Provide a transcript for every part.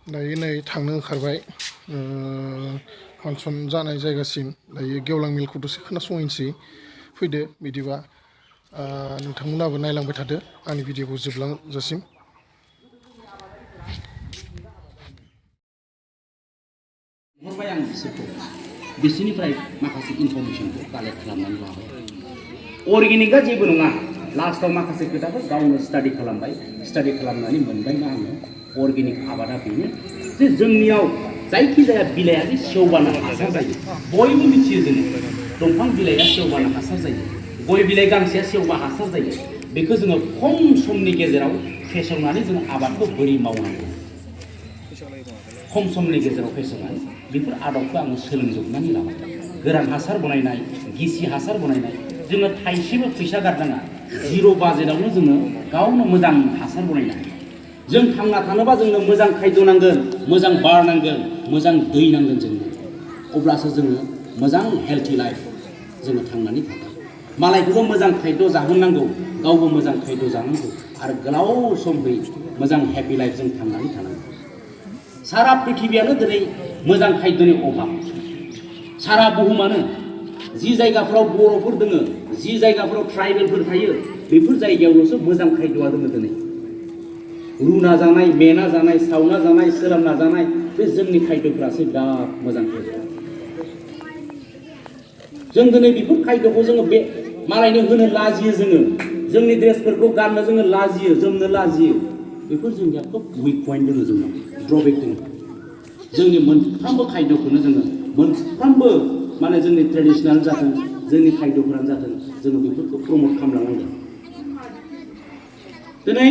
दायो नै थांनो ओंखारबाय फांसन जानाय जायगासिम दायो गेवलां मेलखौ दसे खोनासंहैनोसै फैदो बिदिबा नोंथांमोनाबो नायलांबाय थादो आंनि भिडिअखौ जोबलांजासिम हरबाय आं बिसोरखौ बिसोरनिफ्राय माखासे इनफरमेशनखौ कालेक्ट खालामनानै लाबाय अर्गेनिकआ जेबो नङा लास्टआव माखासे खोथाखौ गावनो स्टाडि खालामबाय स्टाडि खालामनानै मोनबाय मा आङो अर्गेनिक आबादा बेनो जे जोंनियाव जायखिजाया बिलाइआ जे सेवबानो हासार जायो बयबो मिथियो जोङो दंफां बिलाइआ सेवबानो हासार जायो गय बिलाइ गांसेया सेवबा हासार जायो बेखौ जोङो खम समनि गेजेराव फेसेवनानै जोङो आबादखौ बोरै मावनांगौ खम समनि गेजेराव फेसेवनानै बेफोर आदबखौ आङो सोलोंजोबनानै लाबाय गोरान हासार बनायनाय गिसि हासार बनायनाय जोङो थाइसेबो फैसा गारनाङा जिर' बाजेटआवनो जोङो गावनो मोजां हासार बनायनो हायो जों थांना थानोबा जोंनो मोजां खायद' नांगोन मोजां बार नांगोन मोजां दै नांगोन जोंनो अब्लासो जोङो मोजां हेल्थि लाइफ जोङो थांनानै थागोन मालायखौबो मोजां खायद' जाहोनांगौ गावबो मोजां खायद' जानांगौ आरो गोलाव समहै मोजां हेपि लाइफ जों थांनानै थानांगौ सारा पृथिबियानो दिनै मोजां खायद'नि अभाब सारा बुहुमानो जि जायगाफोराव बर'फोर दोङो जि जायगाफोराव ट्राइबेलफोर थायो बेफोर जायगायावल'सो मोजां खायद'आ दोङो दिनै रुना जानाय मेना जानाय सावना जानाय सोरांना जानाय बे जोंनि खायद'फ्रासो बिराद मोजां खायद' जों दिनै बेफोर खायद'खौ जोङो बे मालायनो होनो लाजियो जोङो जोंनि ड्रेसफोरखौ गाननो जोङो लाजियो जोमनो लाजियो बेफोर जोंनिया खोब उइक पइन्ट दङ जोंनाव ड्रबेक दङ जोंनि मोनफ्रोमबो खायद'खौनो जोङो मोनफ्रोमबो माने जोंनि ट्रेडिसनेल जाथों जोंनि खायद'फोरानो जाथों जोङो बेफोरखौ प्रमट खालामलांनांगोन दिनै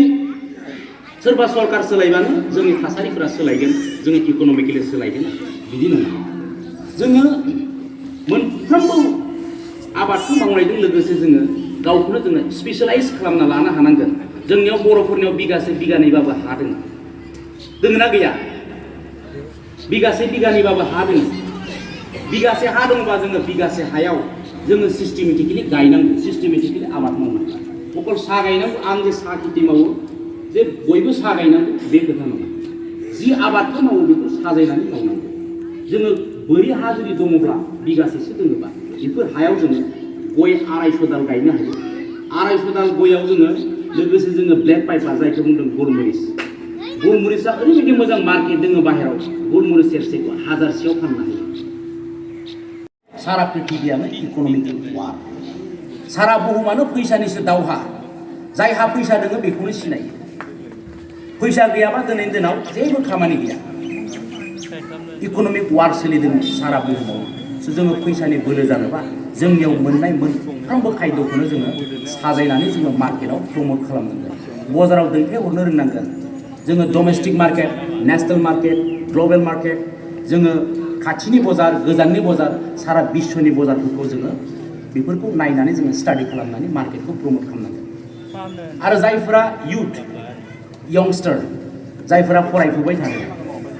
सोरबा सरकार सोलायबानो जोंनि थासारिफोरा सोलायगोन जोङो इक'नमिकेलि सोलायगोन बिदि नङा जोङो मोनफ्रोमबो आबादखौ मावनायजों लोगोसे जोङो गावखौनो जोङो स्पेशलाइज खालामना लानो हानांगोन जोंनियाव बर'फोरनियाव बिगासे बिगानैबाबो हा दङ दोङो ना गैया बिगासे बिगानैबाबो हा दङ बिगासे हा दङबा जोङो बिगासे हायाव जोङो सिस्टेमेटिकेलि गायनांगौ सिस्टेमेटिकेलि आबाद मावनांगौ अकल साहा गायनांगौ आं जे साहा खेथि मावो जे बयबो साहा गायनांगौ बे खोथा नङा जि आबादखौ मावो बेखौ साजायनानै मावनांगौ जोङो बोरि हा जुदि दङब्ला बिगासेसो दङबा बेफोर हायाव जोङो गय 250 दाल गायनो हायो 250 दाल गयाव जोङो लोगोसे जोङो ब्लेक पाइपार जायखौ बुंदों गलमरिचा ओरैबायदि मोजां मार्केट दङ बाहेराव गलमरिच सेरसेखौ 1000सेआव फाननो हायो सारा पृथिबियानो इक'नमिक वार सारा बुहुमानो फैसानिसो दावहा जायहा फैसा दङ बेखौनो सिनायो फैसा गैयाबा दिनैनि दिनाव जेबो खामानि गैया इक'नमिक वार सोलिदों सारा बुहुमाव जोङो फैसानि बोलो जानोबा जोंनियाव मोननाय मोनफ्रोमबो खायद'खौनो जोङो साजायनानै जोङो मार्केटाव प्रमट खालामनांगोन बाजाराव दैथायहरनो रोंनांगोन जोङो domestic market national market global market जोङो खाथिनि बजार गोजाननि बजार सारा बिश्वनि बजारफोरखौ जोङो बेफोरखौ नायनानै जोङो स्टाडि खालामनानै मार्केटखौ प्रमट खालामनांगोन आरो जायफोरा इउथ यंगस्टार जायफोरा फरायफुबाय थादों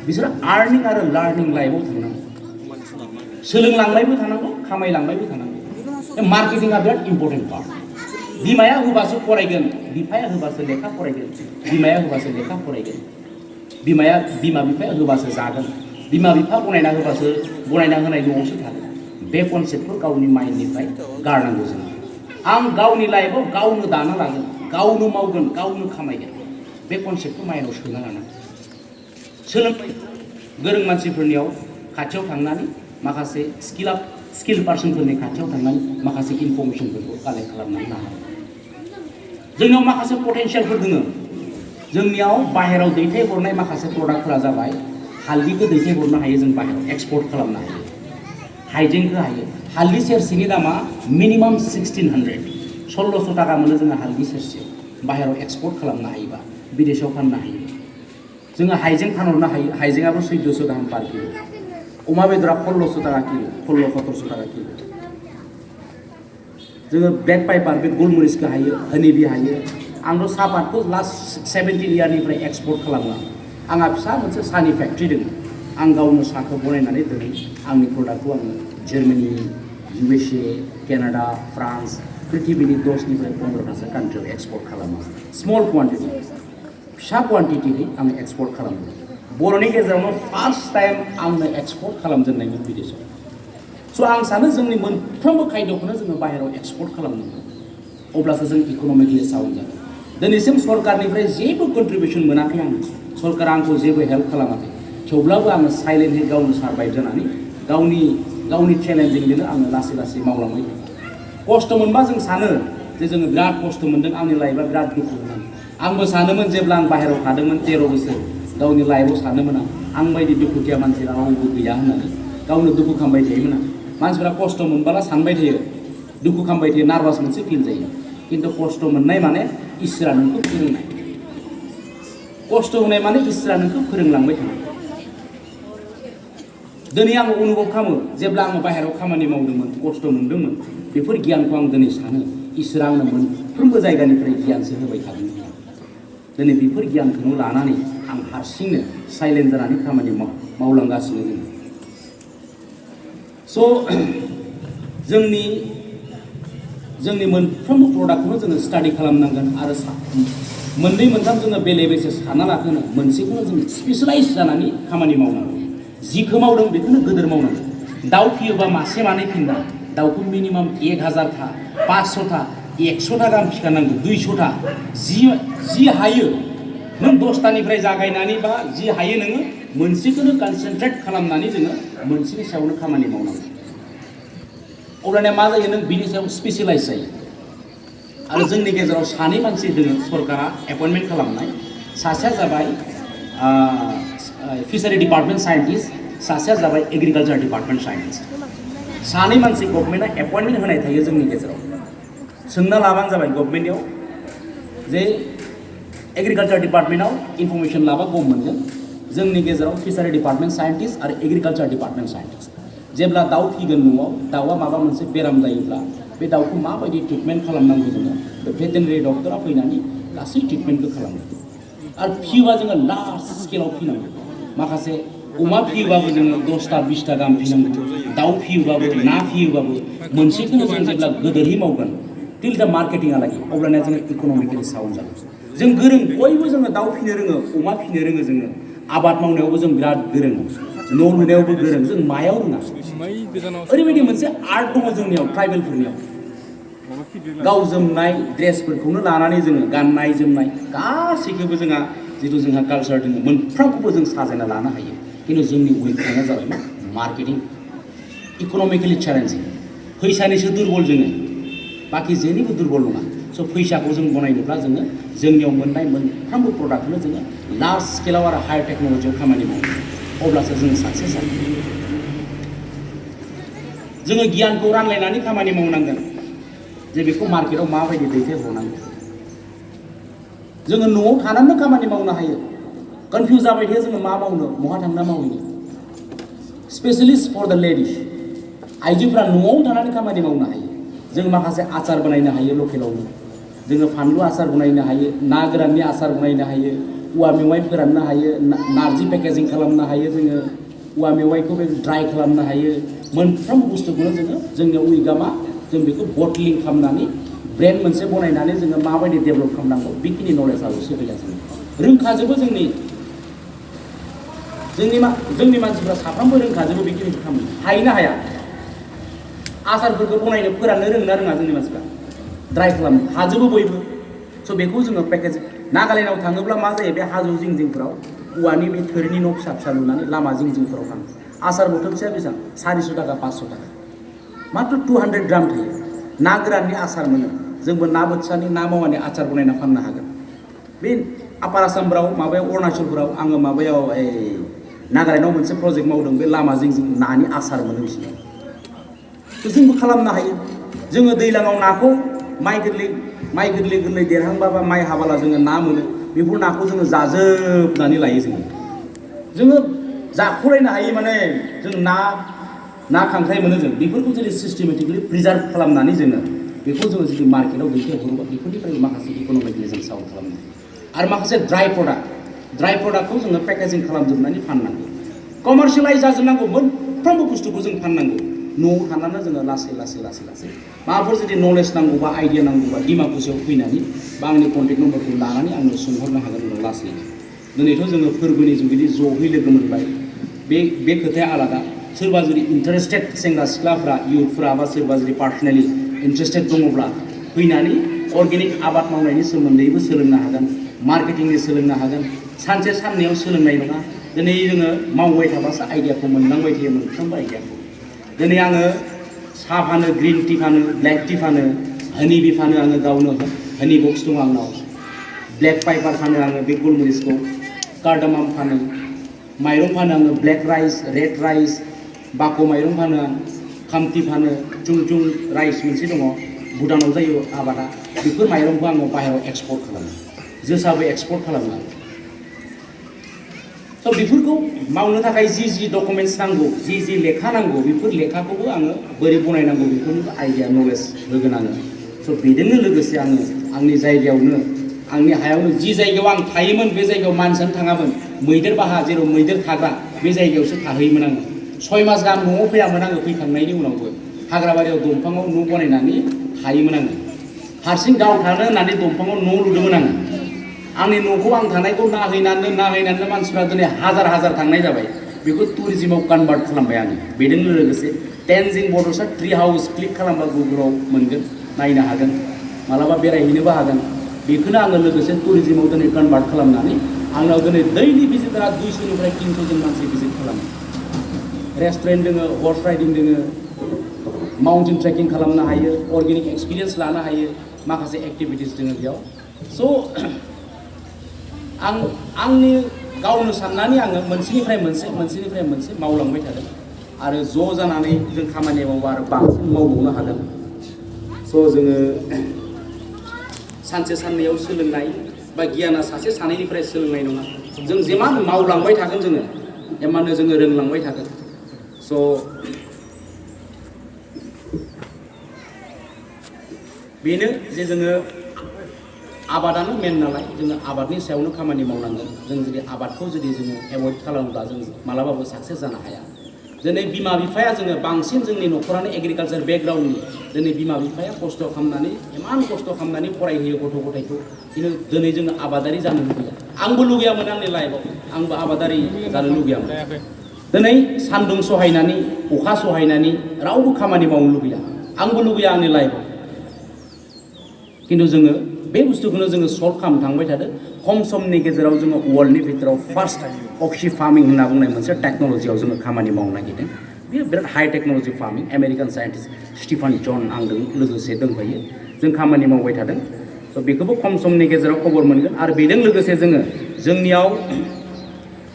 बिसोरो आर्निं आरो लार्निं लाइफआव थांनांगौ सोलोंलांबायबो थानांगौ खामायलांबायबो थानांगौ मार्केटिंआ बिराद इम्परटेन्ट पार्ट बिमाया होबासो फरायगोन बिफाया होबासो लेखा फरायगोन बिमाया होबासो लेखा फरायगोन बिमा बिफाया होबासो जागोन बिमा बिफा गनायना होबासो गनायना होनाय न'आवसो थागोन बे कनसेप्टखौ गावनि माइन्डनिफ्राय गारनांगौ जोङो आं गावनि लाइफआव गावनो दाना लागोन गावनो मावगोन गावनो खामायगोन बे कनसेप्टखौ माइन्डआव सोना लानांगौ सोलोंथाइ गोरों मानसिफोरनियाव खाथियाव थांनानै माखासे स्किल पार्सनफोरनि खाथियाव थांनानै माखासे इनफरमेशनफोरखौ कालेक्ट खालामनानै लानांगौ जोंनियाव माखासे पटेनशियेलफोर दङ जोंनियाव बाहेराव दैथायहरनाय माखासे प्रडाक्टफोरा जाबाय हालदैखौ दैथायहरनो हायो जों बाहेराव एक्सपर्ट खालामनो हायो हाइजेंखौ हायो हालदै सेरसेनि दामा मिनिमाम 1600 टाका मोनो जोङो हालदै सेरसेयाव बाहेराव एक्सपर्ट खालामनो हायोबा बिदेशाव फाननो हायो जोङो हाइजें फानहरनो हायो हाइजेंआबो 1400 गाहाम पार किल' अमा बेदरा 1600 टाका किल' 1600-1700 टाका किल' जोङो ब्लेक पाइपार बे गलमरिचखौ हायो हनीबी हायो आंथ' साहापातखौ लास्ट 17 इयारनिफ्राय एक्सपर्ट खालामो आंहा फिसा मोनसे साहानि फेक्ट्रि दङ आं गावनो साहाखौ बनायनानै दिनै आंनि प्रडाक्टखौ आङो जार्मानि USA केनाडा फ्रान्स पृथिबीनि 10निफ्राय 15थासो कान्ट्रियाव एक्सपर्ट खालामो स्मल क्वान्टिटि फिसा क्वान्टिटिहै आं एक्सपर्ट खालामो बर'नि गेजेरावनो फार्स्ट टाइम आंनो एक्सपर्ट खालामजेननायमोन बिदेशाव स' आं सानो जोंनि मोनफ्रोमबो खायद'खौनो जोङो बाहेरायाव एक्सपर्ट खालामनांगौ अब्लासो जों इक'नमिकेलि साउन्ड जागोन दिनैसिम सरकारनिफ्राय जेबो कन्ट्रिबिउसन मोनाखै आं सरकारा आंखौ जेबो हेल्प खालामाखै थेवब्लाबो आङो साइलेन्टलि गावनो सारभाइभ जानानै गावनि चेलेन्जिंजोंनो आङो लासै लासै मावलांबाय खस्थ' मोनबा जों सानो जे जोङो बिराद खस्थ' मोन्दों आंनि लाइफआ बिराद दुखु गोनां आंबो सानोमोन जेब्ला आं बाहेरायाव थादोंमोन 13 बोसोर गावनि लाइफआव सानोमोन आं बायदि दुखुथिया मानसि रावबो गैया होननानै गावनो दुखु खालामबाय थायोमोन आं मानसिफ्रा खस्थ' मोनबाला सानबाय थायो दुखु खालामबाय थायो नार्भास मोनसे फिल जायो खिन्थु खस्थ' मोननाय माने इसोरा नोंखौ फोरोंनाय खस्थ' होनाय माने इसोरा नोंखौ फोरोंलांबाय थानाय दिनै आं अनुभव खालामो जेब्ला आङो बाहेरायाव खामानि मावदोंमोन खस्थ' मोनदोंमोन बेफोर गियानखौ आं दिनै सानो इसोरा आंनो मोनफ्रोमबो जायगानिफ्राय गियानसो होबाय थादों दिनै बेफोर गियानखौनो लानानै आं हारसिंनो साइलेन्ट जानानै खामानि मावलांगासिनो दङ स' जोंनि मोनफ्रोमबो प्रडाक्टखौनो जोङो स्टाडि खालामनांगोन आरो मोननै मोनथाम जोङो बेले बेसे सानना लाखोनो मोनसेखौनो जों स्पेशलाइज जानानै खामानि मावनांगौ जिखौ मावदों बेखौनो गोदोर मावनांगौ दाउ फियोबा मासे मानै फिनदा दाउखौ मिनिमाम 1000 था 500 था 100 था गाहाम फिखानांगौ 200 था जि हायो नों 10थानिफ्राय जागायनानै बा जि हायो नोङो मोनसेखौनो कनसेन्ट्रेट खालामनानै जोङो मोनसेनि सायावनो खामानि मावनांगौ अब्लानिया मा जायो नों बिनि सायाव स्पेशलाइज जायो आरो जोंनि गेजेराव सानै मानसि दङ सरकारा एपइन्टमेन्ट खालामनाय सासेया जाबाय फिसारि डिपार्टमेन्ट साइन्टिस्ट सासेया जाबाय एग्रिकालचार डिपार्टमेन्ट साइन्टिस्ट सानै मानसि गभर्नमेन्टआ एपइन्टमेन्ट होनाय थायो जोंनि गेजेराव सोंना लाबानो जाबाय गभर्नमेन्टआव जे एग्रिकालचार डिपार्टमेन्टआव इनफरमेसन लाबा गम मोनगोन जोंनि गेजेराव फिसारि डिपार्टमेन्ट साइन्टिस्ट आरो एग्रिकालचार डिपार्टमेन्ट साइन्टिस्ट जेब्ला दाउ फिगोन न'आव दाउआ माबा मोनसे बेराम जायोब्ला बे दाउखौ माबायदि ट्रिटमेन्ट खालामनांगौ जोङो बे भेटेरिनारि डक्टरा फैनानै गासै ट्रिटमेन्टखौ खालामो आरो फियोबा जोङो लार्ज स्केलाव फिनांगौ माखासे अमा फियोबाबो जोङो 10टा 20टा गाहाम फिनांगौ दाउ फियोबाबो ना फियोबाबो मोनसेखौनो जों जेब्ला गोदोरै मावगोन टिल दा मार्केटिंहालागै अब्लानिया जोङो इक'नमिकेलि साउन्ड जागोन जों गोरों बयबो जोङो दाउ फिनो रोङो अमा फिनो रोङो जोङो आबाद मावनायावबो जों बिराद गोरों न' लुनायावबो गोरों जों मायाव रोङा ओरैबायदि मोनसे आर्ट दङ जोंनियाव ट्राइबेलफोरनियाव गाव जोमनाय ड्रेसफोरखौनो लानानै जोङो गाननाय जोमनाय गासैखौबो जोंहा कालचार दङ मोनफ्रोमखौबो जों साजायना लानो हायो खिन्थु जोंनि उइक पइन्टआ जाबाय मा मार्केटिं इक'नमिकेलि चेलेन्जिं फैसानिसो दुर्बल जोङो बाखि जेनिबो दुर्बल नङा स' फैसाखौ जों बनायनोब्ला जोङो जोंनियाव मोननाय मोनफ्रोमबो प्रडाक्टखौनो जोङो लार्ज स्केलाव आरो हायार टेक्न'लजियाव खामानि मावो अब्लासो जों साक्सेस जागोन जोङो गियानखौ रानलायनानै खामानि मावनांगोन जे बेखौ मार्केटआव माबायदि दैथायहरनांगौ जोङो न'आव थानानैनो खामानि मावनो हायो कनफिउज जाबाय थायो जोङो मा मावनो बहा थांना मावहैनो स्पेशलिस्ट फर द लेडिज आइजोफ्रा न'आव थानानै खामानि मावनो हायो जों माखासे आचार बानायनो हायो लकेलावनो जोङो फानलु आचार बानायनो हायो ना गोराननि आचार बानायनो हायो औवा मेवाइ फोराननो हायो नारजि पेकेजिं खालामनो हायो जोङो औवा मेवाइखौ ड्राइ खालामनो हायो मोनफ्रोम बुस्थुखौनो जोंनियाव उइकआ मा जों बेखौ बटलिं खालामनानै ब्रेन्ड मोनसे बनायनानै जोङो माबायदि डेभेलप खालामनांगौ बेखिनि नलेजआल'सो गैया जों रोंखाजोबो जोंनि मानसिफ्रा साफ्रोमबो रोंखाजोबो बेखिनिखौ खालामनो हायोना हाया आसारफोरखौ बनायनो फोराननो रोङोना रोङा जोंनि मानसिफ्रा ड्राइ खालामनो हाजोबो बयबो स' बेखौ जोङो पेकेज नागालेण्डआव थाङोब्ला मा जायो बे हाजो जिं जिंफोराव औवानि बे थोरिनि न' फिसा फिसा लुनानै लामा जिं जिंफोराव थाङो आसार बथलसेया बेसेबां 400 थाखा 500 थाखा मात्र 200 ग्राम थायो ना गोराननि आसार मोनो जोंबो ना बोथियानि ना मावानि आचार बनायना फाननो हागोन बे आपार आसामफ्राव माबायाव अरुणाचलफोराव आङो माबायाव नागालेण्डआव मोनसे प्रजेक्ट मावदों बे लामा जिं जिं नानि आसार मोनो बिसोरो जोंबो खालामनो हायो जोङो दैज्लाङाव नाखौ माइ गोरलै देरहांबा बा माइ हाबाला जोङो ना मोनो बेफोर नाखौ जोङो जाजोबनानै लायो जोङो जाख'लायनो हायो माने जों ना खांख्राइ मोनो जों बेफोरखौ जुदि सिस्टेमेटिकलि प्रिजार्भ खालामनानै जोङो बेखौ जोङो जुदि मार्केटआव दैथायहरोबा बेफोरनिफ्राय माखासे इक'नमिकेलि जों साउन्ड खालामनो हायो आरो माखासे ड्राइ प्रडाक्टखौ जोङो पेकेजिं खालामजोबनानै फाननांगौ कमार्शियेलाइज जाजोबनांगौ मोनफ्रोमबो बुस्थुखौ जों फाननांगौ न'आव थानानै जोङो लासै माबाफोर जुदि नलेज नांगौबा आइडिया नांगौबा डिमाकुसियाव फैनानै बा आंनि कन्टेक्ट नम्बरखौ लानानै आंनो सोंहरनो हागोन उनाव लासै दिनैथ' जोङो फोरबोनि जुगिदि ज'है लोगो मोनबाय बे खोथाया आलादा सोरबा जुदि इन्टारेस्टेड सेंग्रा सिख्लाफ्रा इयुथफ्रा बा सोरबा जुदि पार्सनेलि इन्टारेस्टेड दङब्ला फैनानै अर्गेनिक आबाद मावनायनि सोमोन्दैबो सोलोंनो हागोन मार्केटिंनि सोलोंनो हागोन सानसे साननैयाव सोलोंनाय नङा दिनै जोङो मावबाय थाबासो आइडियाखौ मोनलांबाय थायो मोनफ्रोमबो आइडियाखौ दिनै आङो साहा फानो ग्रिन टि फानो ब्लेक टि फानो हानि बि फानो आङो गावनो हानि बक्स दङ आंनाव ब्लेक पाइपार फानो आङो बे गलमरिसखौ कार्डामाम फानो माइरं फानो आङो ब्लेक राइस रेड राइस बाको माइरं फानो आं खामति फानो चुंचुं राइस मोनसे दङ भुटानाव जायो आबादा बेफोर माइरंखौ आङो बाहेरायाव एक्सपर्ट खालामो जोसाबो एक्सपर्ट खालामो आं स' बेफोरखौ मावनो थाखाय जि डकुमेन्ट्स नांगौ जि लेखा नांगौ बेफोर लेखाखौबो आङो बोरै बनायनांगौ बेफोरनिबो आइडिया नलेज होगोन आङो स' बेजोंनो लोगोसे आङो आंनि जायगायावनो आंनि हायावनो जि जायगायाव आं थायोमोन बे जायगायाव मानसियानो थाङामोन मैदेर बाहा जेराव मैदेर थाग्रा बे जायगायावसो थाहैयोमोन आङो 6 मास गाहाम न'आव फैयामोन आङो फैखांनायनि उनावबो हाग्राबारियाव दंफाङाव न' बनायनानै थायोमोन आङो हारसिं गाव थानो होननानै दंफाङाव न' लुदोंमोन आङो आंनि न'खौ आं थानायखौ नायहैनानै मानसिफ्रा दिनै हाजार थांनाय जाबाय बेखौ टुरिजिमाव कनभार्ट खालामबाय आङो बेजों लोगोसे टेनजिं बड'सा ट्री हाउस क्लिक खालामबा गुगोलाव मोनगोन नायनो हागोन मालाबा बेरायहैनोबो हागोन बेखौनो आङो लोगोसे टुरिजिमाव दिनै कनभार्ट खालामनानै आंनाव दिनै दैलि भिजिटारा 200निफ्राय 300 मानसि भिजिट खालामो रेस्टुरेन्ट दोङो हर्स राइडिं दोङो माउन्टेन ट्रेकिं खालामनो हायो अर्गेनिक एक्सपिरियेन्स लानो हायो माखासे एक्टिभिटिस दोङो बेयाव स' आंनि गावनो साननानै आङो मोनसेनिफ्राय मोनसे मावलांबाय थादों आरो ज' जानानै जों खामानि मावबा आरो बांसिन मावबावनो हागोन स' जोङो सानसे साननैयाव सोलोंनाय बा गियाना सासे सानैनिफ्राय सोलोंनाय नङा जों जेमान मावलांबाय थागोन जोङो एमाननो जोङो रोंलांबाय थागोन स' बेनो जे जोङो आबादानो मेन नालाय जोङो आबादनि सायावनो खामानि मावनांगोन जों जुदि आबादखौ जुदि जोङो एभयड खालामोब्ला जों मालाबाबो साक्सेस जानो हाया दिनै बिमा बिफाया जोङो बांसिन जोंनि न'खरानो एग्रिकालचार बेकग्राउन्डनि दिनै बिमा बिफाया खस्थ' खालामनानै इमान खस्थ' खालामनानै फरायहोयो गथ' गथायखौ खिन्थु दिनै जोङो आबादारि जानो लुबैया आंबो लुगैयामोन आंनि लाइफआव आंबो आबादारि जानो लुगैयामोन दिनै सान्दुं सहायनानै अखा सहायनानै रावबो खामानि मावनो लुगैया आंबो लुगैया आंनि लाइफआव खिन्थु जोङो बे बुस्थुखौनो जोङो सल्भ खालामनो थांबाय थादों खम समनि गेजेराव जोङो वर्ल्डनि भितराव फार्स्ट अक्सि फार्मिं होनना बुंनाय मोनसे टेक्न'लजियाव जोङो खामानि मावनो नागिरदों बेयो बिराद high technology farming American scientist Stephen John आंजों लोगोसे दंफायो जों खामानि मावबाय थादों स' बेखौबो खम समनि गेजेराव खबर मोनगोन आरो बेजों लोगोसे जोङो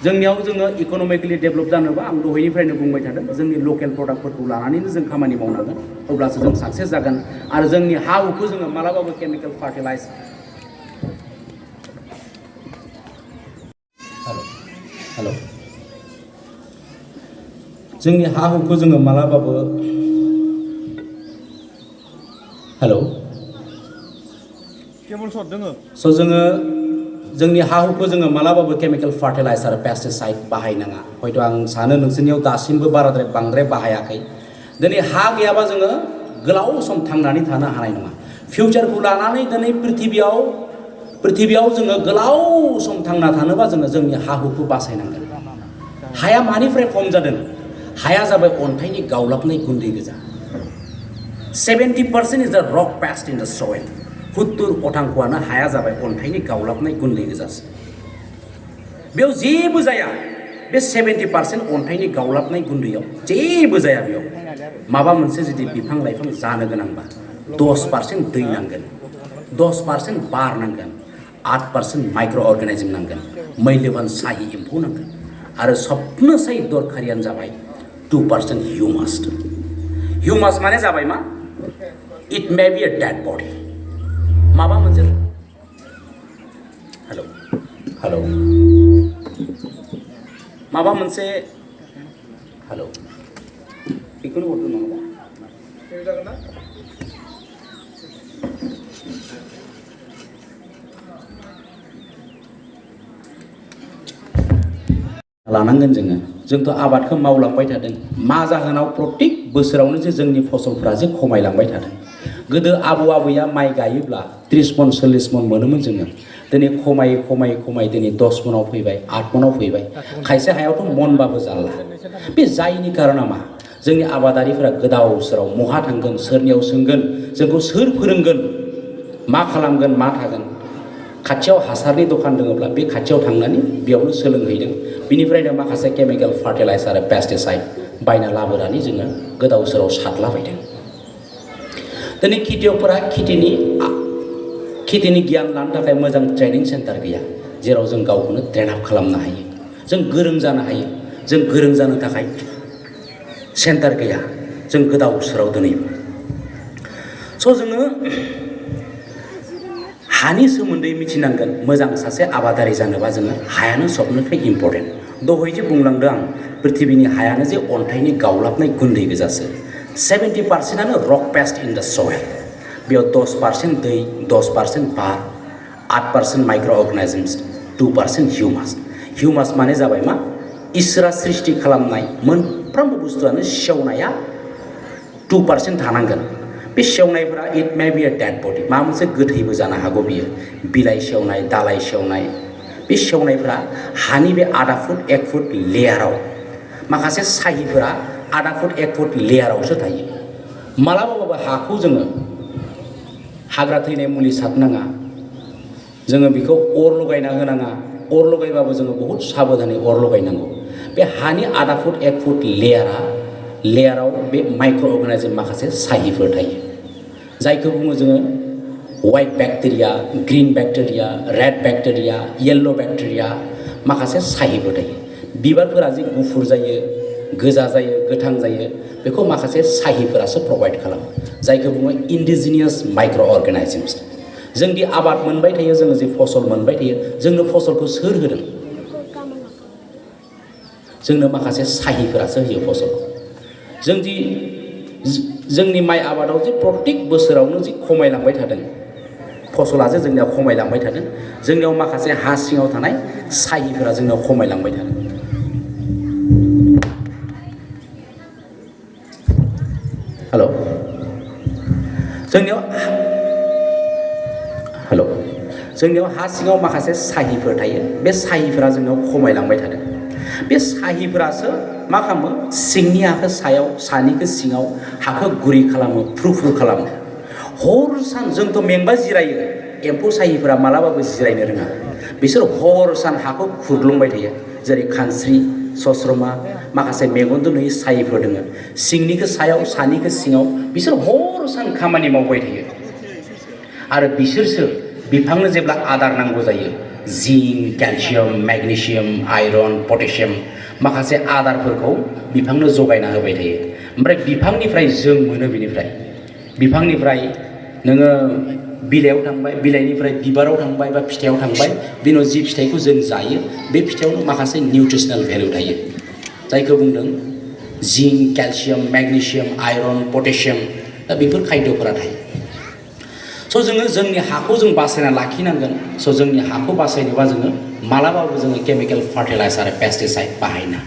जोंनियाव जोङो इक'नमिकेलि डेभेलप जानोबा आं दहायनिफ्रायनो बुंबाय थादों जोंनि लकेल प्रडाक्टफोरखौ लानानैनो जों खामानि मावनांगोन अब्लासो जों साक्सेस जागोन आरो जोंनि हा हुखौ जोङो मालाबाबो केमिकेल फार्टिलाइज हेल' जोंनि हा हुखौ जोङो मालाबाबो हेल' स' जोङो जोंनि हा हुखौ जोङो मालाबाबो केमिकेल फार्टिलाइजार पेस्टिसाइड बाहायनाङा हयथ' आं सानो नोंसोरनियाव दासिमबो बांद्राय बाहायाखै दिनै हा गैयाबा जोङो गोलाव सम थांनानै थानो हानाय नङा फिउचारखौ लानानै दिनै प्रिथिबियाव जोङो गोलाव सम थांना थानोबा जोङो जोंनि हा हुखौ बासायनांगोन हाया मानिफ्राय खम जादों हाया जाबाय अन्थाइनि गावलाबनाय गुन्दै गोजा 70% इज द रक पेस्ट इन द सयल 70% हाया जाबाय अन्थाइनि गावलाबनाय गुन्दै गोजासो बेयाव जेबो जाया बे 70% अन्थाइनि गावलाबनाय गुन्दैयाव जेबो जाया बेयाव माबा मोनसे जुदि बिफां लाइफां जानो गोनांबा 10% दै नांगोन 10% बार नांगोन 8% माइक्र' अर्गानिजम नांगोन मैलोबान साहि एम्फौ नांगोन आरो सबनोसै दरखारियानो जाबाय 2% ह्यूमास माने जाबाय मा it may be a dead body माबा मोनसे हेलौ माबा मोनसे हेलौ बेखौनो हरदों नङा लानांगोन जोंथ' आबादखौ मावलांबाय थादों मा जाहोनाव प्रत्येक बोसोरावनो जे जोंनि फसलफ्रा जे खमायलांबाय थादों गोदो आबौ आबैया माइ गायोब्ला 30 मन 40 मन मोनोमोन जोङो दिनै खमायै दिनै 10 मनाव फैबाय 8 मनाव फैबाय खायसे हायावथ' मनबाबो जाला बे जायनि कारना मा जोंनि आबादारिफोरा गोदाव सोराव महा थांगोन सोरनियाव सोंगोन जोंखौ सोर फोरोंगोन मा खालामगोन मा थागोन खाथियाव हासारनि दखान दङब्ला बे खाथियाव थांनानै बेयावनो सोलोंहैदों बिनिफ्रायनो माखासे केमिकेल फार्टिलाइजार आरो पेस्टिसाइड बायना लाबोनानै जोङो गोदाव सोराव सारलाबायदों दिनै खेथियकफोरा खेतिनि गियान लानो थाखाय मोजां ट्रेनिं सेन्टार गैया जेराव जों गावखौनो ट्रेन आप खालामनो हायो जों गोरों जानो हायो जों गोरों जानो थाखाय सेन्टार गैया जों गोदाव सोराव दिनैबो स' जोङो हानि सोमोन्दै मिथिनांगोन मोजां सासे आबादारि जानोबा जोङो हायानो सबनिफ्राय इम्पर्टेन्ट दहाय जे बुंलांदों आं पृथिबिनि हायानो जे अन्थाइनि गावलाबनाय गुन्दै गोजासो 70%आनो रक पेस्ट इन द सयल बेयाव 10% दै 10% बार 8% माइक्र' अर्गानिजम्स 2% हिउमास माने जाबाय मा इसोरा सृष्टि खालामनाय मोनफ्रोमबो बुस्थुआनो सेवनाया 2% थानांगोन बे सेवनायफोरा it may be a dead body माबा मोनसे गोथैबो जानो हागौ बियो बिलाइ सेवनाय दालाइ सेवनाय बे सेवनायफोरा हानि बे आधा फुट 1 फुट लेयाराव माखासे साहिफोरा आधा फुट 1 फुट लेयारावसो थायो मालाबाबो हाखौ जोङो हाग्रा थैनाय मुलि सारनाङा जोङो बेखौ अर लगायना होनाङा अर लगायबाबो जोङो बहुत साबधानै अर लगायनांगौ बे हानि आधा फुट 1 फुट लेयाराव बे माइक्र' अर्गानिजम माखासे साहिफोर थायो जायखौ बुङो जोङो white bacteria green bacteria red bacteria yellow bacteria माखासे साहिफोर थायो बिबारफोरा जे गुफुर जायो गोजा जायो गोथां जायो बेखौ माखासे साहिफोरासो प्रभाइड खालामो जायखौ बुङो इन्डिजिनियास माइक्र' अर्गानिजम्स जोंदि आबाद मोनबाय थायो जोङो जे फसल मोनबाय थायो जोंनो फसलखौ सोर होदों जोंनो माखासे साहिफोरासो होयो फसलखौ जोंनि माइ आबादाव जे प्रत्येक बोसोरावनो जे खमायलांबाय थादों फसला जे जोंनियाव खमायलांबाय थादों जोंनियाव माखासे हा सिङाव थानाय साहिफोरा जोंनियाव खमायलांबाय थादों हेल' जोंनियाव हा सिङाव माखासे साहिफोर थायो बे साहिफोरा जोंनियाव खमायलांबाय थादों बे साहिफोरासो मा खालामो सिंनि हाखौ सायाव सानिखौ सिङाव हाखौ गुरै खालामो फ्रु खालामो हर सान जोंथ' मेंबा जिरायो एम्फौ साहिफोरा मालाबाबो जिरायनो रोङा बिसोर हर सान हाखौ खुरग्लुंबाय थायो जेरै खानस्रि सस्रमा माखासे मेगनजों नुयै साहिफोर दङ सिंनिखौ सायाव सानिखौ सिङाव बिसोर हर सान खामानि मावबाय थायो आरो बिसोरसो बिफांनो जेब्ला आदार नांगौ जायो जिंक केलसियाम मेग्नेसियाम आयरन पटेसियाम माखासे आदारफोरखौ बिफांनो जगायना होबाय थायो ओमफ्राय बिफांनिफ्राय जों मोनो बिफांनिफ्राय नोङो बिलाइयाव थांबाय बिलाइनिफ्राय बिबाराव थांबाय बा फिथाइयाव थांबाय बिनि उनाव जि फिथाइखौ जों जायो बे फिथाइयावनो माखासे निउट्रिसनेल भेलु थायो जायखौ बुंदों जिंक केलसियाम मेग्नेसियाम आयरन पटेसियाम दा बेफोर खायद'फोरा थायो स' जोङो जोंनि हाखौ जों बासायना लाखिनांगोन स' जोंनि हाखौ बासायनोबा जोङो मालाबाबो जोङो केमिकेल फार्टिलाइजार आरो पेस्टिसाइड बाहायना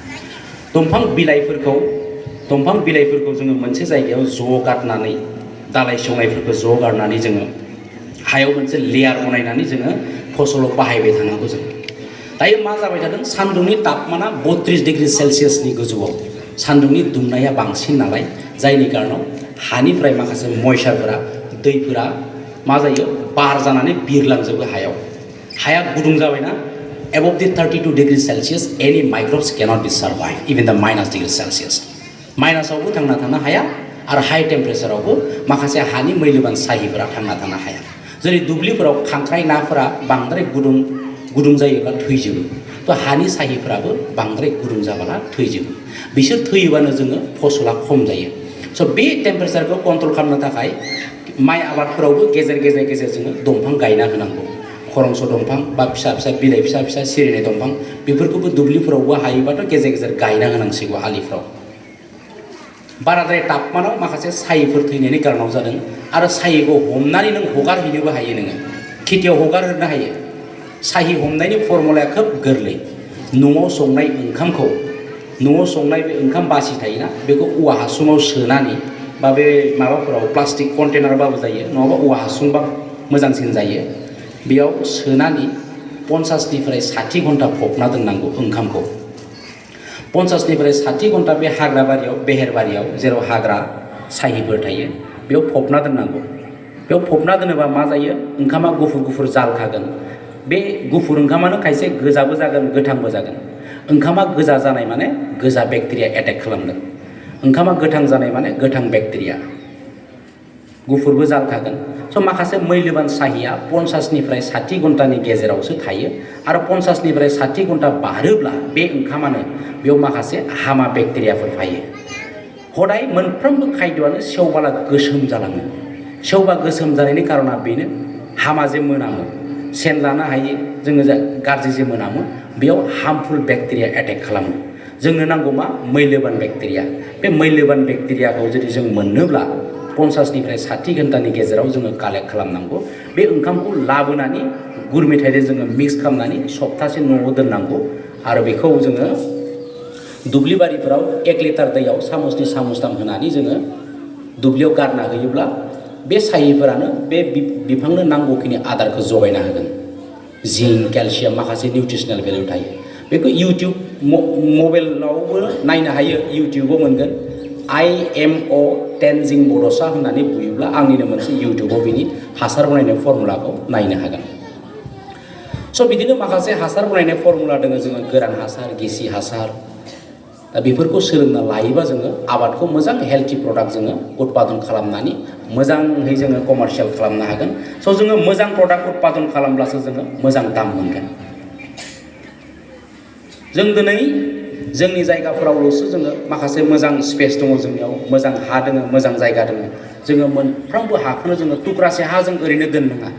दंफां बिलाइफोरखौ जोङो मोनसे जायगायाव ज' गारनानै दालाइ सेवनायफोरखौ ज' गारनानै जोङो हायाव मोनसे लेयार बनायनानै जोङो फसलाव बाहायबाय थानांगौ जों दायो मा जाबाय थादों सान्दुंनि तापमाना 32 डिग्री सेलसियासनि गोजौआव सान्दुंनि दुंनाया बांसिन नालाय जायनि कारनाव हानिफ्राय माखासे मयसारफोरा दैफोरा मा जायो बार जानानै बिरलांजोबो हाया गुदुं जाबायना above the 32 degree Celsius any microbes cannot be survive even the minus degree Celsius माइनासावबो थांना थानो हाया आरो हाई टेम्पारेचारावबो माखासे हानि मैलोबान साहिफोरा थांना थानो हाया जेरै दुब्लिफोराव खांख्राइ नाफोरा बांद्राय गुदुं जायोब्ला थैजोबो थ' हानि साहिफोराबो बांद्राय गुदुं जाब्ला थैजोबो बिसोर थैयोबानो जोङो फसला खम जायो स' बे टेम्पारेचारखौ कन्ट्रल खालामनो थाखाय माइ आबादफोरावबो गेजेर जोङो दंफां गायना होनांगौ खरंस दंफां बा फिसा बिलाइ फिसा सिरिनाय दंफां बेफोरखौबो दुब्लिफोरावबो हायोबाथ' गेजेर गायना होनांसिगौ आलिफ्राव बाराद्राय तापमानाव माखासे साहिफोर थैनायनि कारनाव जादों आरो साहिखौ हमनानै नों हगारहैनोबो हायो नोङो खेथियाव हगारहरनो हायो साहि हमनायनि फर्मुलाया खोब गोरलै न'आव संनाय बे ओंखाम बासि थायोना बेखौ औवा हासुङाव सोनानै बा बे माबाफोराव प्लास्टिक कन्टेनारबाबो जायो नङाबा औवा हासुंबा मोजांसिन जायो बेयाव सोनानै 50निफ्राय 60 घन्टा फबना दोननांगौ ओंखामखौ 50निफ्राय 60 घन्टा बे हाग्राबारियाव बेहेरबारियाव जेराव हाग्रा साहिफोर थायो बेयाव फबना दोननांगौ बेयाव फबना दोनोबा मा जायो ओंखामा गुफुर गुफुर जालखागोन बे गुफुर ओंखामानो खायसे गोजाबो जागोन गोथांबो जागोन ओंखामा गोजा जानाय माने गोजा बेक्टेरिया एटेक खालामदों ओंखामा गोथां जानाय माने गोथां बेक्टेरिया गुफुरबो जालखागोन स' माखासे मैलोबान साहिया 50निफ्राय 60 घन्टानि गेजेरावसो थायो आरो 50निफ्राय 60 घन्टा बारोब्ला बे ओंखामानो बेयाव माखासे हामा बेक्टेरियाफोर फायो हदाय मोनफ्रोमबो खायद'आनो सेवबाला गोसोम जालाङो सेवबा गोसोम जानायनि कारना बेनो हामा जे मोनामो सेन लानो हायो जोङो गाज्रि जे मोनामो बेयाव हार्मफुल बेक्टेरिया एटेक खालामो जोंनो नांगौ मा मैलोबान बेक्टेरिया बे मैलोबान बेक्टेरियाखौ जुदि जों मोननोब्ला 50निफ्राय 60 घन्टानि गेजेराव जोङो कालेक्ट खालामनांगौ बे ओंखामखौ लाबोनानै गुर मेथाइजों जोङो मिक्स खालामनानै सप्तासे न'आव दोननांगौ आरो बेखौ जोङो दुब्लिबारिफोराव 1 लिटार दैयाव सामसनि सामसथाम होनानै जोङो दुब्लियाव गारना होयोब्ला बे साहिफोरानो बे बिफांनो नांगौखिनि आदारखौ जगायना होगोन जिंक केलसियाम माखासे निउट्रिसनेल भेलु थायो बेखौ इउटिउब मबाइलावबो नायनो हायो इउटिउबाव मोनगोन IMO टेनजिं बड'सा होननानै बुयोब्ला आंनिनो मोनसे इउटिउबाव बिनि हासार बनायनाय फर्मुलाखौ नायनो हागोन स' बिदिनो माखासे हासार बनायनाय फर्मुला दङ जोङो गोरान हासार गिसि हासार दा बेफोरखौ सोलोंना लायोबा जोङो आबादखौ मोजां हेल्थि प्रडाक्ट जोङो उत्पादन खालामनानै मोजाङै जोङो कमार्शियेल खालामनो हागोन स' जोङो मोजां प्रडाक्ट उत्पादन खालामब्लासो जोङो मोजां दाम मोनगोन जों दिनै जोंनि जायगाफोरावल'सो जोङो माखासे मोजां स्पेस दङ जोंनियाव मोजां हा दङ मोजां जायगा दङ जोङो मोनफ्रोमबो हाखौनो जोङो थुख्रासे हा जों ओरैनो दोननाङा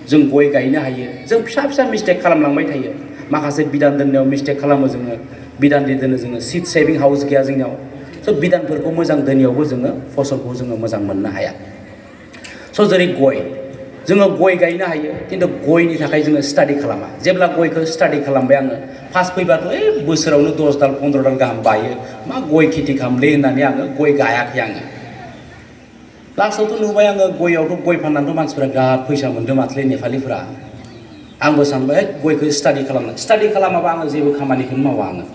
जों गय गायनो हायो जों फिसा फिसा मिस्टेक खालामलांबाय थायो माखासे बिधान दोननायाव मिस्टेक खालामो जोङो बिधान दोनो जोङो सिड सेभिं हाउस गैया जोंनियाव स' बिधानफोरखौ मोजां दोनैयावबो जोङो फसलखौ जोङो मोजां मोननो हाया स' जेरै गय जोङो गय गायनो हायो खिन्थु गयनि थाखाय जोङो स्टाडि खालामा जेब्ला गयखौ स्टाडि खालामबाय आङो फार्स्ट फैबाथ' बोसोरावनो 10 दाल 15 दाल गाहाम बायो मा गय खेथि खालामलै होननानै आङो गय गायाखै आङो लास्टआवथ' नुबाय आङो गयआवथ' गय फाननानैथ' मानसिफ्रा बिराद फैसा मोन्दों माथोलै नेपालिफोरा आंबो सानबाय गयखौ स्टाडि खालामाबा आङो जेबो खामानिखौनो मावा आङो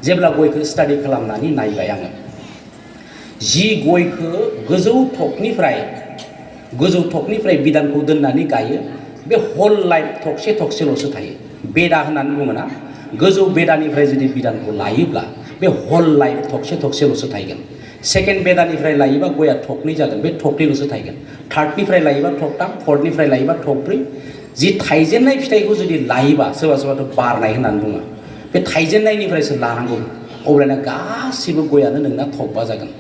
जेब्ला गयखौ स्टाडि खालामनानै नायबाय आङो जि गयखौ गोजौ थकनिफ्राय बिधानखौ दोननानै गायो बे हल लाइफ थकसेल'सो थायो बेदा होननानै बुङोना गोजौ बेदानिफ्राय जुदि बिधानखौ लायोब्ला बे हल लाइफ थकसेल'सो थायगोन सेकेन्ड बेदानिफ्राय लायोबा गया थकनै जागोन बे थकनैल'सो थायगोन थार्डनिफ्राय लायोबा थकथाम फर्थनिफ्राय लायोबा थकब्रै जि थाइजेननाय फिथाइखौ जुदि लायोबा सोरबाथ' बारनाय होननानै बुङो बे थाइजेननायनिफ्रायसो लानांगौ अब्लाना गासिबो गयानो नोंना थकबा जागोन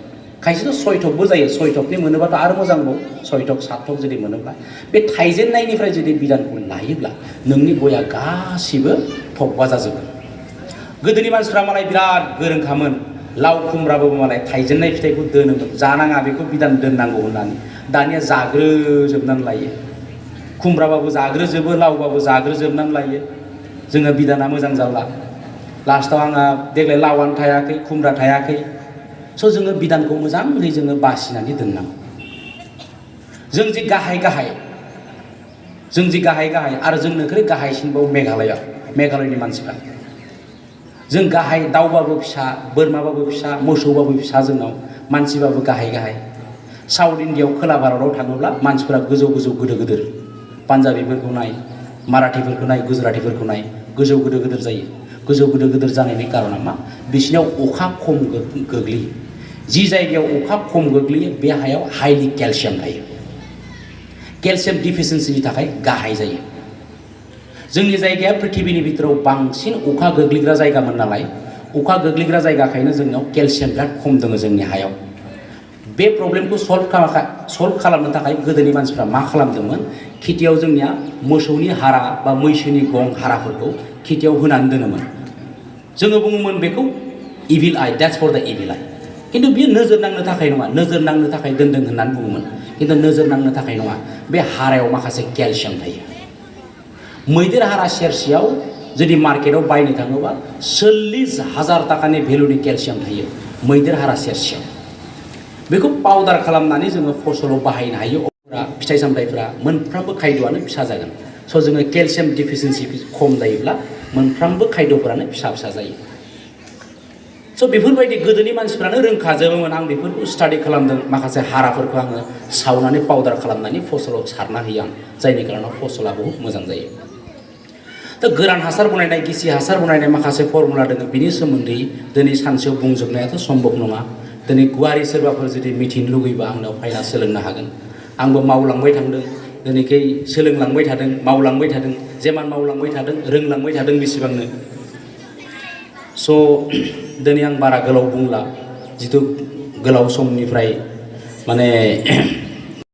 खायसेथ' 6 थकबो जायो 6 थकनि मोनोबाथ' आरो मोजांबाव 6 थक 7 थक जुदि मोनोब्ला बे थाइजेननायनिफ्राय जुदि बिधानखौ लायोब्ला नोंनि गया गासिबो थकबा जाजोबगोन गोदोनि मानसिफ्रा मालाय बिराद गोरोंखामोन लाव खुमब्राबो मालाय थाइजेननाय फिथाइखौ दोनोमोन जानाङा बेखौ बिधान दोननांगौ होननानै दानिया जाग्रोजोबनानै लायो खुमब्राबाबो जाग्रोजोबो लावबाबो जाग्रोजोबनानै लायो जोङो बिधाना मोजां जाला लास्टआव आंहा देग्लाय लावानो थायाखै खुमब्रा थायाखै स' जोङो बिधानखौ मोजाङै जोङो बासिनानै दोननांगौ जों जि गाहाय आरो जोंनिख्रुइ गाहायसिनबाव मेघालयनि मानसिफ्रा जों गाहाय दाउबाबो फिसा बोरमाबाबो फिसा मोसौबाबो फिसा जोंनाव मानसिबाबो गाहाय साउथ इण्डियायाव खोला भारताव थाङोब्ला मानसिफोरा गोजौ गिदिर पान्जाबिफोरखौ नाय माराठीफोरखौ नाय गुजरातीफोरखौ नाय गोजौ गिदिर जायो गोजौ गिदिर जानायनि कारना मा बिसिनाव अखा खम गोग्लैयो जि जायगायाव अखा खम गोग्लैयो बे हायाव हाइलि केलसियाम थायो केलसियाम डिफिसियेन्सिनि थाखाय गाहाय जायो जोंनि जायगाया पृथिबीनि बिथोराव बांसिन अखा गोग्लैग्रा जायगामोन नालाय अखा गोग्लैग्रा जायगाखायनो जोंनाव केलसियाम बिराद खम दङ जोंनि हायाव बे प्रब्लेमखौ सल्भ खालामनो थाखाय गोदोनि मानसिफ्रा मा खालामदोंमोन खेथियाव जोंनिया मोसौनि हारा बा मैसोनि गं हाराफोरखौ खेथियाव होनानै दोनोमोन जोङो बुङोमोन बेखौ evil eye that's for the evil eye खिन्थु बियो नोजोर नांनो थाखाय नङा नोजोर नांनो थाखाय दोनदों होननानै बुङोमोन खिन्थु नोजोर नांनो थाखाय नङा बे हारायाव माखासे केलसियाम थायो मैदेर हारा सेरसेयाव जुदि मार्केटाव बायनो थाङोबा 40,000 थाखानि भेलुनि केलसियाम थायो मैदेर हारा सेरसेयाव बेखौ पाउडार खालामनानै जोङो फसलाव बाहायनो हायो अब्ला फिथाइ सामथाइफ्रा मोनफ्रोमबो खायद'आनो फिसा जागोन स' जोङो केलसियाम डिफिसियेन्सि खम जायोब्ला मोनफ्रोमबो खायद'फोरानो फिसा फिसा जायो स' बेफोरबायदि गोदोनि मानसिफ्रानो रोंखाजोबोमोन आं बेफोरखौ स्टाडि खालामदों माखासे हाराफोरखौ आङो सावनानै पाउदार खालामनानै फसलाव सारना होयो आं जायनि खारनाव फसला बहुत मोजां जायो दा गोरान हासार बनायनाय गिसि हासार बनायनाय माखासे फर्मुला दङ बिनि सोमोन्दै दिनै सानसेयाव बुंजोबनायाथ' सम्भब नङा दिनै गुवारै सोरबाफोर जुदि मिथिनो लुगैबा आंनाव फैना सोलोंनो हागोन आंबो मावलांबाय थांदों दिनैखै सोलोंलांबाय थादों मावलांबाय थादों जेमान मावलांबाय थादों रोंलांबाय थादों बेसेबांनो स' दिनै आं बारा गोलाव बुंला जिथु गोलाव समनिफ्राय माने